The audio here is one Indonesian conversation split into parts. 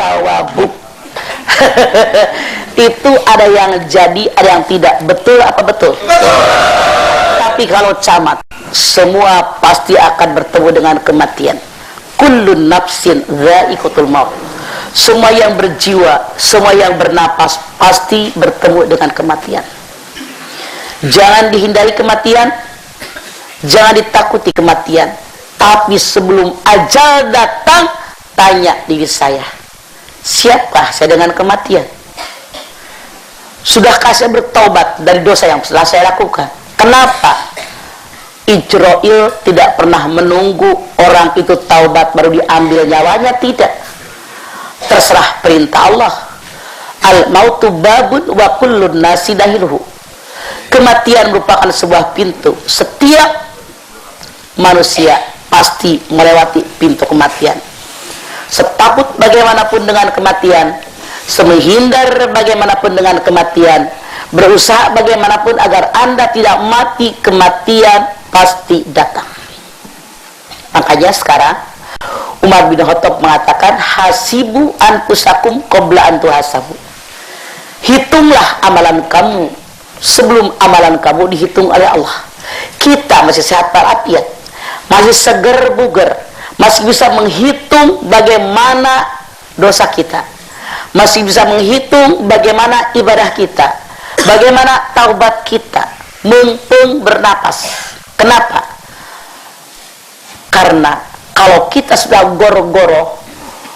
cawabuk. Itu ada yang jadi, ada yang tidak. Betul apa betul? Betul. Tapi kalau camat, semua pasti akan bertemu dengan kematian. Kullun nafsin dha'iqatul maut. Semua yang berjiwa, semua yang bernapas pasti bertemu dengan kematian. Jangan dihindari kematian, jangan ditakuti kematian. Tapi sebelum ajal datang, tanya diri saya, siapkah saya dengan kematian? Sudahkah saya bertobat dari dosa yang telah saya lakukan? Kenapa Ijrail tidak pernah menunggu orang itu taubat baru diambil nyawanya? Tidak. Terserah perintah Allah. Al-mautu babun wa kullun nasi dahiluhu. Kematian merupakan sebuah pintu. Setiap manusia pasti melewati pintu kematian. Setakut bagaimanapun dengan kematian, semehindar bagaimanapun dengan kematian, berusaha bagaimanapun agar Anda tidak mati, kematian pasti datang. Makanya sekarang Umar bin Khattab mengatakan, hasibu anfusakum qabla an tuhasabu. Hitunglah amalan kamu sebelum amalan kamu dihitung oleh Allah. Kita masih sehat walafiat, masih seger buger, masih bisa menghitung bagaimana dosa kita, masih bisa menghitung bagaimana ibadah kita, bagaimana taubat kita, mumpung bernapas. Kenapa? Karena kalau kita sudah goro-goro,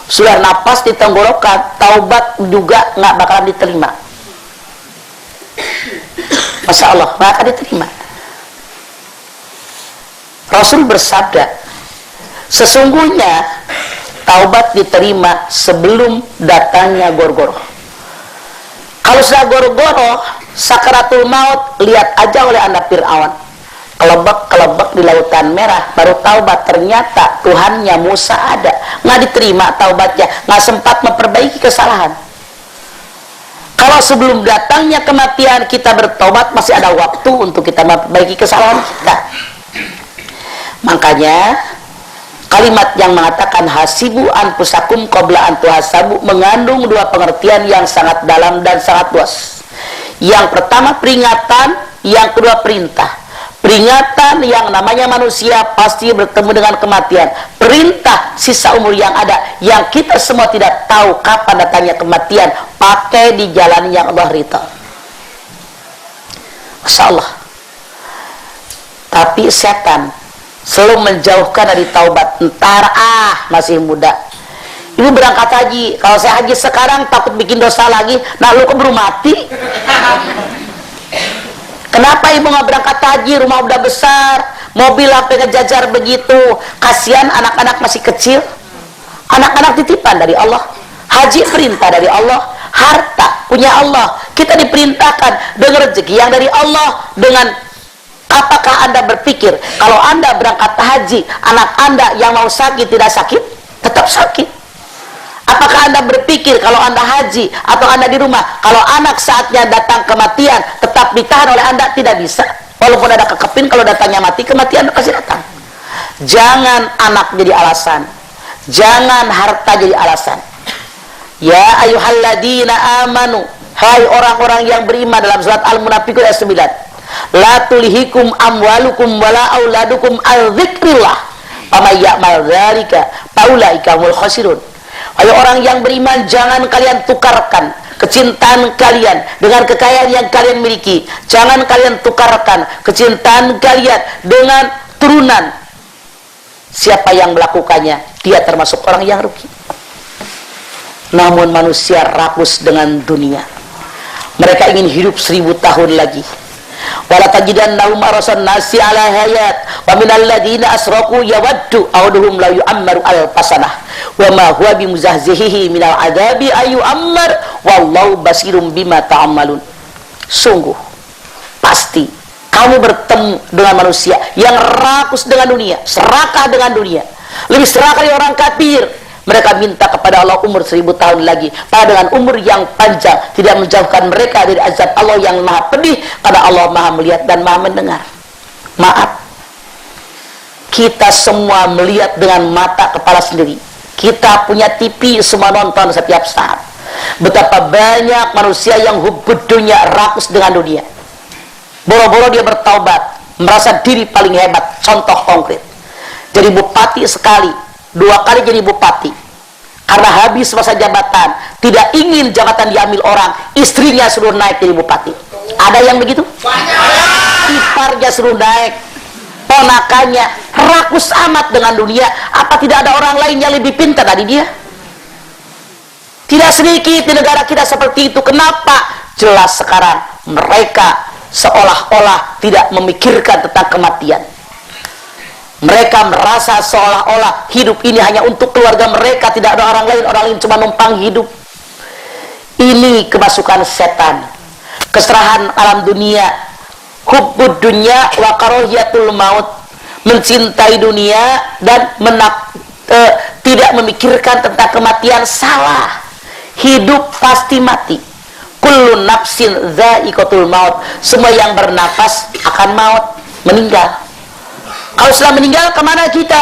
sudah napas di tenggorokan, taubat juga nggak bakalan diterima. Masya Allah, nggak akan diterima. Rasul bersabda, sesungguhnya taubat diterima sebelum datangnya goro-goro. Kalau sudah goro-goro, sakaratul maut, lihat aja oleh Anda Fir'aun, kelebek-kelebek di lautan merah, baru taubat, ternyata Tuhannya Musa ada. Nggak diterima taubatnya, nggak sempat memperbaiki kesalahan. Kalau sebelum datangnya kematian kita bertobat, masih ada waktu untuk kita memperbaiki kesalahan kita. Makanya kalimat yang mengatakan hasibu anfusakum qabla an tuhasabu mengandung dua pengertian yang sangat dalam dan sangat luas. Yang pertama peringatan, yang kedua perintah. Peringatan yang namanya manusia pasti bertemu dengan kematian. Perintah sisa umur yang ada, yang kita semua tidak tahu kapan datangnya kematian. Pakai di jalan yang Allah ridha. Masya Allah. Tapi setan selalu menjauhkan dari taubat. Entar masih muda. Ibu berangkat haji. Kalau saya haji sekarang takut bikin dosa lagi. Nah lu keburu mati. Kenapa ibu nggak berangkat haji? Rumah udah besar, mobil sampai ngejajar begitu. Kasihan anak-anak masih kecil. Anak-anak titipan dari Allah. Haji perintah dari Allah. Harta punya Allah. Kita diperintahkan dengan rezeki yang dari Allah. Dengan apakah Anda berpikir kalau Anda berangkat haji, anak Anda yang mau sakit tidak sakit? Tetap sakit. Apakah Anda berpikir kalau Anda haji atau Anda di rumah, kalau anak saatnya datang kematian tetap ditahan oleh Anda? Tidak bisa. Walaupun ada kekepin, kalau datangnya mati, kematian pasti datang. Jangan anak jadi alasan, jangan harta jadi alasan. Ya ayyuhalladzina amanu, hai orang-orang yang beriman, dalam surat Al-Munafiqun ayat 9. La tulihikum amwalukum wala auladukum al-dzikrillah. Faman ya'mal dzalika faulaika humul khasirun. Ayo orang yang beriman, jangan kalian tukarkan kecintaan kalian dengan kekayaan yang kalian miliki. Jangan kalian tukarkan kecintaan kalian dengan turunan. Siapa yang melakukannya, dia termasuk orang yang rugi. Namun manusia rakus dengan dunia. Mereka ingin hidup 1000 tahun lagi. Wala tajidannahum arasan nasi ala hayat wa minal ladina asraku yawaddu ahaduhum la yu'ammaru alfasanah wa ma huwa bimuzahzihihi minal adabi ayu ammar wallahu basirum bima ta'ammalun. Sungguh pasti kamu bertemu dengan manusia yang rakus dengan dunia, serakah dengan dunia, lebih serakah dari orang kafir. Mereka minta kepada Allah umur 1000 tahun lagi, pada dengan umur yang panjang tidak menjauhkan mereka dari azab Allah yang maha pedih, karena Allah maha melihat dan maha mendengar. Maaf, kita semua melihat dengan mata kepala sendiri. Kita punya TV, semua nonton setiap saat. Betapa banyak manusia yang hubbud dunya, rakus dengan dunia. Boro-boro dia bertaubat, merasa diri paling hebat. Contoh konkret, jadi bupati sekali, 2 kali jadi bupati, karena habis masa jabatan, tidak ingin jabatan diambil orang, istrinya suruh naik jadi bupati. Ada yang begitu? Iparnya suruh naik, ponakannya, rakus amat dengan dunia. Apa tidak ada orang lain yang lebih pintar dari dia? Tidak sedikit di negara kita seperti itu. Kenapa? Jelas sekarang mereka seolah-olah tidak memikirkan tentang kematian. Mereka merasa seolah-olah hidup ini hanya untuk keluarga mereka, tidak ada orang lain cuma numpang hidup. Ini kemasukan setan, keserahan alam dunia, hubbud dunya wa karahiyatul maut, mencintai dunia dan tidak memikirkan tentang kematian. Salah. Hidup pasti mati. Kullu nafsin dha'iqatul maut. Semua yang bernafas akan maut, meninggal. Kalau sudah meninggal, kemana kita?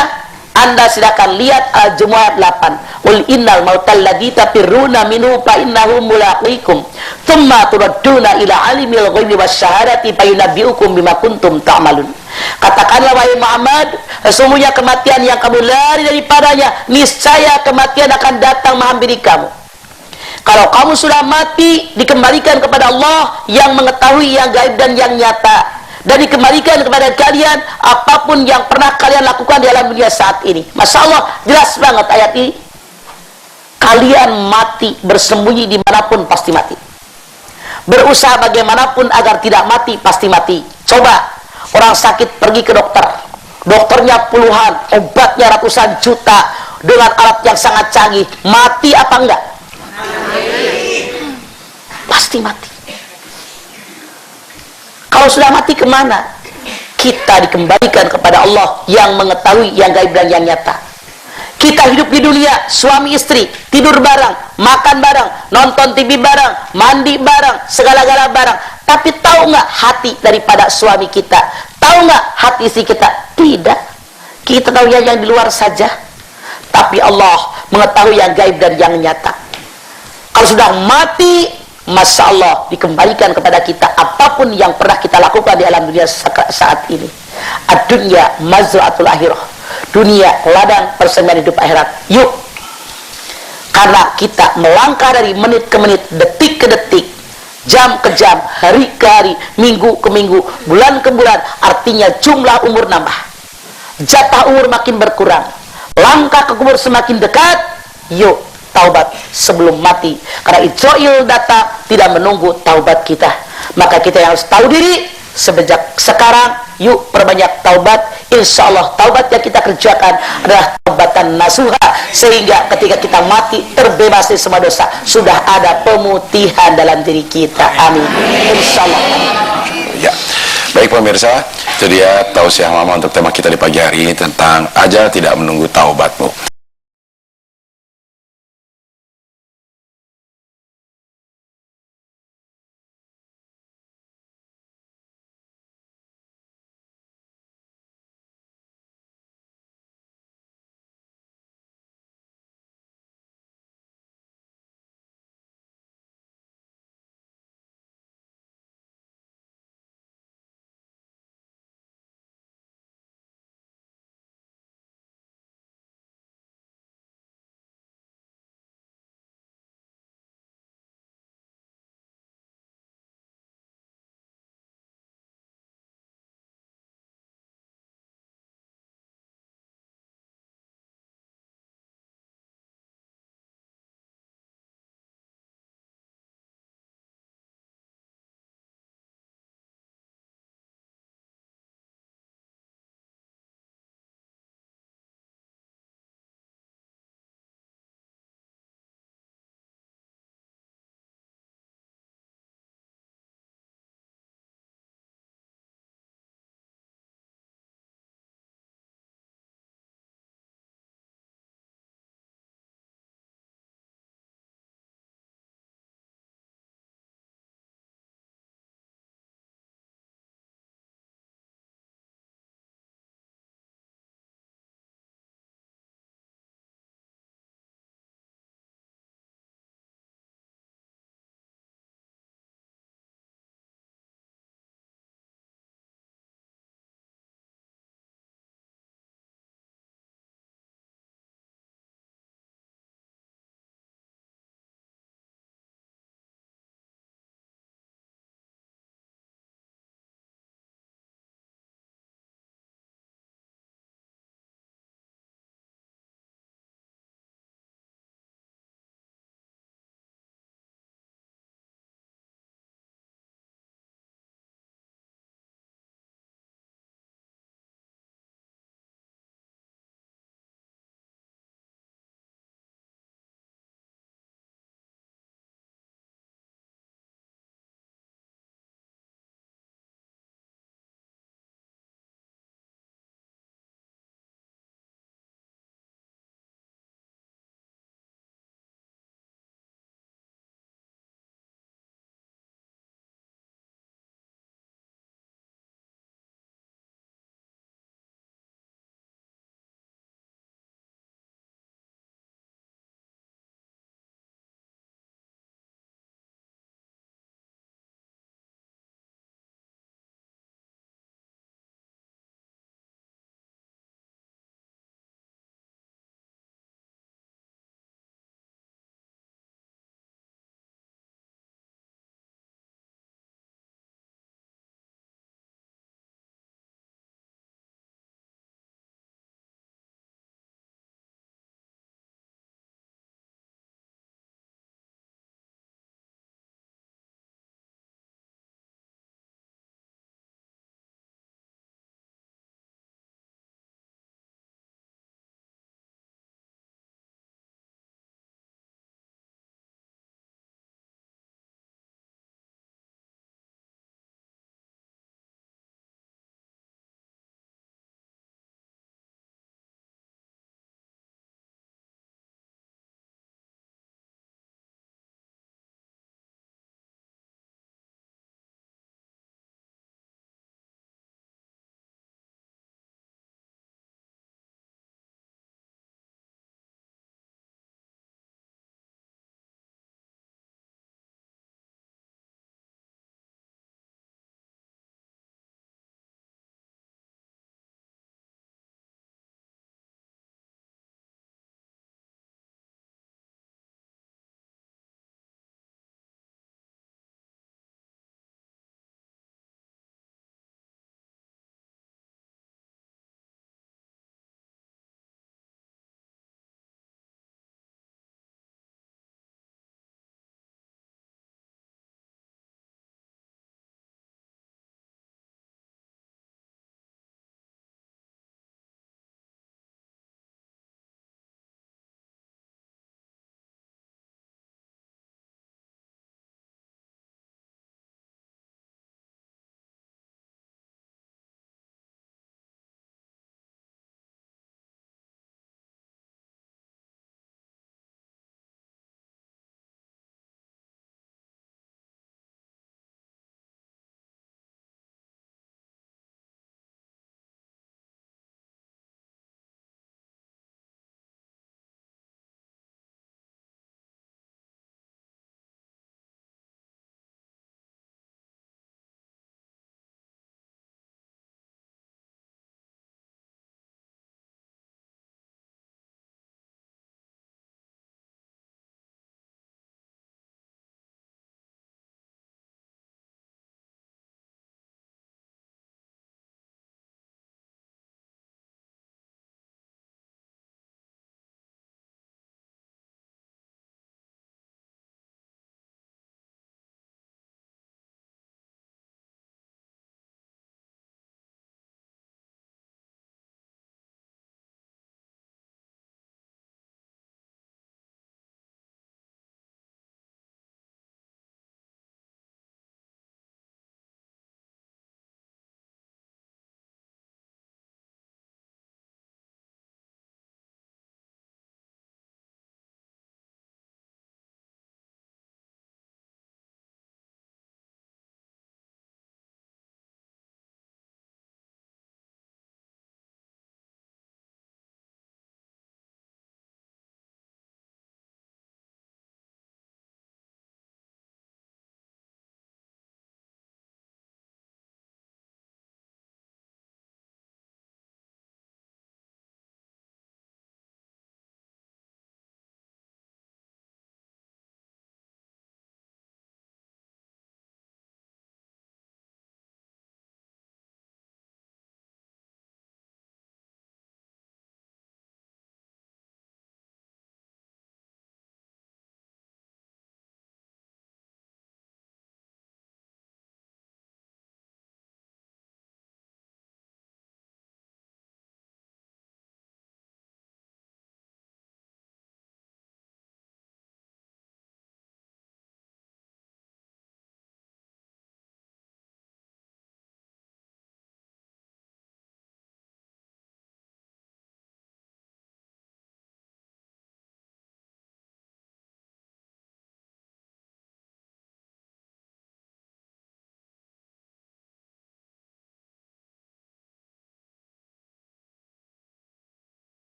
Anda silakan lihat Al-Jumu'ah 8. Qul innal mautal ladzi tafirruna minhu fa innahu mulaqikum tsumma turadduna ila alimil ghaibi wasyahadati fayunabbiukum bima kuntum ta'malun. Katakanlah wahai Muhammad, sesungguhnya kematian yang kamu lari daripadanya, niscaya kematian akan datang menghampiri kamu. Kalau kamu sudah mati, dikembalikan kepada Allah yang mengetahui yang gaib dan yang nyata, dan dikembalikan kepada kalian apapun yang pernah kalian lakukan di alam dunia saat ini. Masya Allah, jelas banget ayat ini. Kalian mati, bersembunyi dimanapun pasti mati. Berusaha bagaimanapun agar tidak mati, pasti mati. Coba orang sakit pergi ke dokter, dokternya puluhan, obatnya ratusan juta, dengan alat yang sangat canggih, mati apa enggak? Pasti mati. Kalau sudah mati kemana? Kita dikembalikan kepada Allah yang mengetahui yang gaib dan yang nyata. Kita hidup di dunia, suami istri, tidur bareng, makan bareng, nonton TV bareng, mandi bareng, segala-gala bareng. Tapi tahu nggak hati daripada suami kita? Tahu nggak hati istri kita? Tidak. Kita tahu yang di luar saja. Tapi Allah mengetahui yang gaib dan yang nyata. Kalau sudah mati, Masya Allah, dikembalikan kepada kita apapun yang pernah kita lakukan di alam dunia saat ini. Ad-dunya mazra'atul akhirah. Dunia ladang persemian hidup akhirat. Yuk, karena kita melangkah dari menit ke menit, detik ke detik, jam ke jam, hari ke hari, minggu ke minggu, bulan ke bulan. Artinya jumlah umur nambah, jatah umur makin berkurang, langkah ke kubur semakin dekat. Yuk, taubat sebelum mati, karena Israel datang tidak menunggu taubat kita. Maka kita yang harus tahu diri sejak sekarang. Yuk perbanyak taubat. Insya Allah taubat yang kita kerjakan adalah taubatan nasuha, sehingga ketika kita mati terbebas dari semua dosa, sudah ada pemutihan dalam diri kita. Amin. Insya Allah. Ya, baik pemirsa, itu dia tausiah mama untuk tema kita di pagi hari ini tentang ajal tidak menunggu taubatmu.